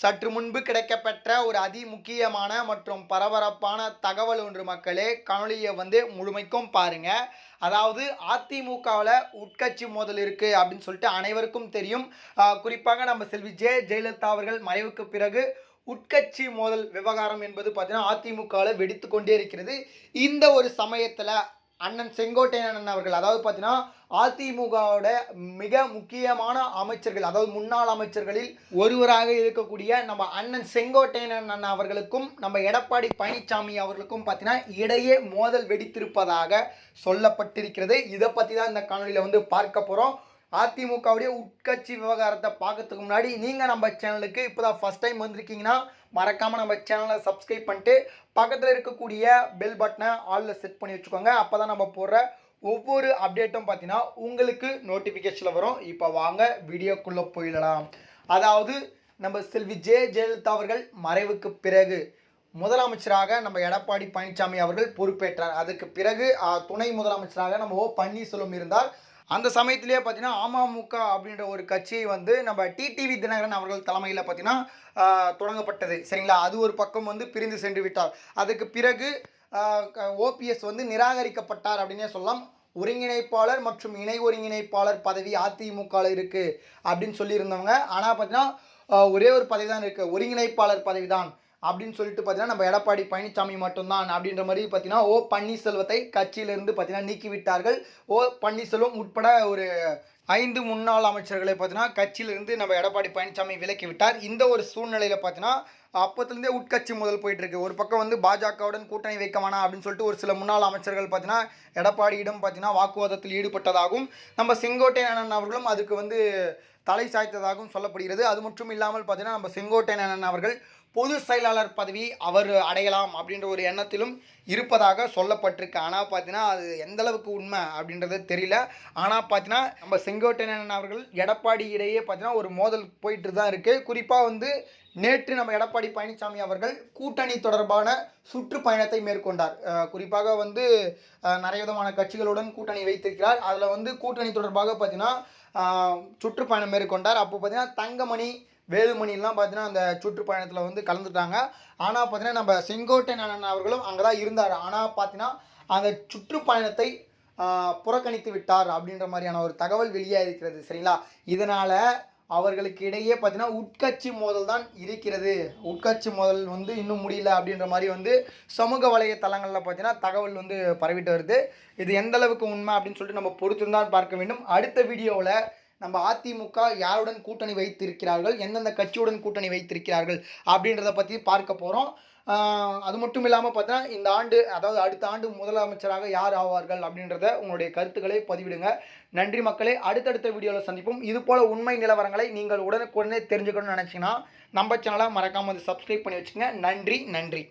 சற்று முன்பு கிடைக்கப்பெற்ற ஒரு முக்கியமான மற்றும் பரபரப்பான தகவல் ஒன்று மக்களே. காணொலியை முழுமைக்கும் பாருங்க. அதாவது அதிமுகவில் உட்கட்சி மோதல் இருக்கு அப்படின்னு சொல்லிட்டு அனைவருக்கும் தெரியும். குறிப்பாக நம்ம செல்வி ஜெயலலிதா அவர்கள் மறைவுக்கு பிறகு உட்கட்சி மோதல் விவகாரம் என்பது பார்த்தீங்கன்னா அதிமுகவில் வெடித்து கொண்டே இருக்கிறது. இந்த ஒரு சமயத்தில் அண்ணன் செங்கோட்டையன் அவர்கள், அதாவது பார்த்தீங்கன்னா அதிமுகவோட மிக முக்கியமான அமைச்சர்கள், அதாவது முன்னாள் அமைச்சர்களில் ஒருவராக இருக்கக்கூடிய நம்ம அண்ணன் செங்கோட்டையன் அண்ணன் அவர்களுக்கும் நம்ம எடப்பாடி பழனிசாமி அவர்களுக்கும் பார்த்தீங்கன்னா இடையே மோதல் வெடித்திருப்பதாக சொல்லப்பட்டிருக்கிறது. இதை பற்றி தான் இந்த காணொலியில் பார்க்க போகிறோம். அதிமுகவுடைய உட்கட்சி விவகாரத்தை பார்க்கறதுக்கு முன்னாடி நீங்கள் நம்ம சேனலுக்கு இப்போ தான் ஃபஸ்ட் டைம் வந்திருக்கீங்கன்னா மறக்காமல் நம்ம சேனலை சப்ஸ்கிரைப் பண்ணிட்டு பக்கத்தில் இருக்கக்கூடிய பெல் பட்டனை ஆலில் செட் பண்ணி வச்சுக்கோங்க. அப்போ தான் நம்ம போடுற ஒவ்வொரு அப்டேட்டும் பார்த்தீங்கன்னா உங்களுக்கு நோட்டிஃபிகேஷனில் வரும். இப்போ வாங்க வீடியோக்குள்ளே போயிடலாம். அதாவது நம்ம செல்வி ஜெயலலிதா அவர்கள் மறைவுக்கு பிறகு முதலமைச்சராக நம்ம எடப்பாடி பழனிசாமி அவர்கள் பொறுப்பேற்றார். அதுக்கு பிறகு துணை முதலமைச்சராக நம்ம பன்னீர்செல்வம் இருந்தார். அந்த சமயத்திலேயே பார்த்தீங்கன்னா அமமுக அப்படின்ற ஒரு கட்சி நம்ம டிடிவி தினகரன் அவர்கள் தலைமையில் பார்த்தீங்கன்னா தொடங்கப்பட்டது. சரிங்களா? அது ஒரு பக்கம் பிரிந்து சென்று விட்டார். அதுக்கு பிறகு ஓபிஎஸ் நிராகரிக்கப்பட்டார் அப்படின்னே சொல்லலாம். ஒருங்கிணைப்பாளர் மற்றும் இணை ஒருங்கிணைப்பாளர் பதவி அதிமுகவில் இருக்குது அப்படின்னு சொல்லியிருந்தவங்க. ஆனால் பார்த்தீங்கன்னா ஒரே ஒரு பதவி தான் இருக்குது, ஒருங்கிணைப்பாளர் பதவி தான் அப்படின்னு சொல்லிட்டு பார்த்தீங்கன்னா நம்ம எடப்பாடி பழனிசாமி மட்டும்தான் அப்படின்ற மாதிரி பார்த்தீங்கன்னா பன்னீர்செல்வத்தை கட்சியிலிருந்து பார்த்தீங்கன்னா நீக்கிவிட்டார்கள். பன்னீர்செல்வம் உட்பட ஒரு 5 முன்னாள் அமைச்சர்களை பார்த்தீங்கன்னா கட்சியிலிருந்து நம்ம எடப்பாடி பழனிசாமி விலக்கி விட்டார். இந்த ஒரு சூழ்நிலையில் பார்த்தீங்கன்னா அப்போத்துலேருந்தே உட்கட்சி முதல் போயிட்டுருக்கு. ஒரு பக்கம் பாஜகவுடன் கூட்டணி வைக்க வேணாம் அப்படின்னு சொல்லிட்டு ஒரு சில முன்னாள் அமைச்சர்கள் பார்த்தீங்கன்னா எடப்பாடியிடம் பார்த்தீங்கன்னா வாக்குவாதத்தில் ஈடுபட்டதாகவும் நம்ம செங்கோட்டையன் அவர்களும் அதுக்கு தலை சாய்த்ததாகவும் சொல்லப்படுகிறது. அது மட்டும் இல்லாமல் பார்த்தீங்கன்னா நம்ம செங்கோட்டையன் அவர்கள் பொது செயலாளர் பதவி அவர் அடையலாம் அப்படின்ற ஒரு எண்ணத்திலும் இருப்பதாக சொல்லப்பட்டிருக்கு. ஆனால் பார்த்தீங்கன்னா அது எந்த அளவுக்கு உண்மை அப்படின்றது தெரியல. ஆனால் பார்த்தீங்கன்னா நம்ம செங்கோட்டையன் அவர்கள் எடப்பாடி இடையே பார்த்தீங்கன்னா ஒரு மோதல் போயிட்டு தான் இருக்குது. குறிப்பாக நேற்று நம்ம எடப்பாடி பழனிசாமி அவர்கள் கூட்டணி தொடர்பான சுற்றுப்பயணத்தை மேற்கொண்டார். குறிப்பாக நிறைய விதமான கட்சிகளுடன் கூட்டணி வைத்திருக்கிறார். அதில் கூட்டணி தொடர்பாக பார்த்தீங்கன்னா சுற்றுப்பயணம் மேற்கொண்டார். அப்போ பார்த்தீங்கன்னா தங்கமணி வேலுமணிலாம் பார்த்தீங்கன்னா அந்த சுற்றுப்பயணத்தில் கலந்துட்டாங்க. ஆனால் பார்த்தீங்கன்னா நம்ம செங்கோட்டையன் அவர்களும் அங்கே தான் இருந்தார். ஆனால் பார்த்தீங்கன்னா அந்த சுற்றுப்பயணத்தை புறக்கணித்து விட்டார் அப்படின்ற மாதிரியான ஒரு தகவல் வெளியாக இருக்கிறது. சரிங்களா? இதனால் அவர்களுக்கு இடையே பார்த்தீங்கன்னா உட்கட்சி மோதல் தான் இருக்கிறது. உட்கட்சி மோதல் இன்னும் முடியல அப்படின்ற மாதிரி சமூக வலைத்தளங்களில் பார்த்தீங்கன்னா தகவல் பரவிட்டு வருது. இது எந்த அளவுக்கு உண்மை அப்படின்னு சொல்லிட்டு நம்ம பொறுத்திருந்தான் பார்க்க வேண்டும். அடுத்த வீடியோவில் நம்ம அதிமுக யாருடன் கூட்டணி வைத்திருக்கிறார்கள், எந்தெந்த கட்சியுடன் கூட்டணி வைத்திருக்கிறார்கள் அப்படின்றத பற்றி பார்க்க போகிறோம். அது மட்டும் இல்லாமல் பார்த்தீங்கன்னா இந்த ஆண்டு, அதாவது அடுத்த ஆண்டு முதலமைச்சராக யார் ஆவார்கள் அப்படின்றத உங்களுடைய கருத்துக்களை பதிவிடுங்க. நன்றி மக்களே. அடுத்தடுத்த வீடியோவில் சந்திப்போம். இதுபோல் உண்மை நிலவரங்களை நீங்கள் உடனுக்குடனே தெரிஞ்சுக்கணும்னு நினச்சிங்கன்னா நம்ம சேனலை மறக்காமல் சப்ஸ்கிரைப் பண்ணி வச்சுங்க. நன்றி.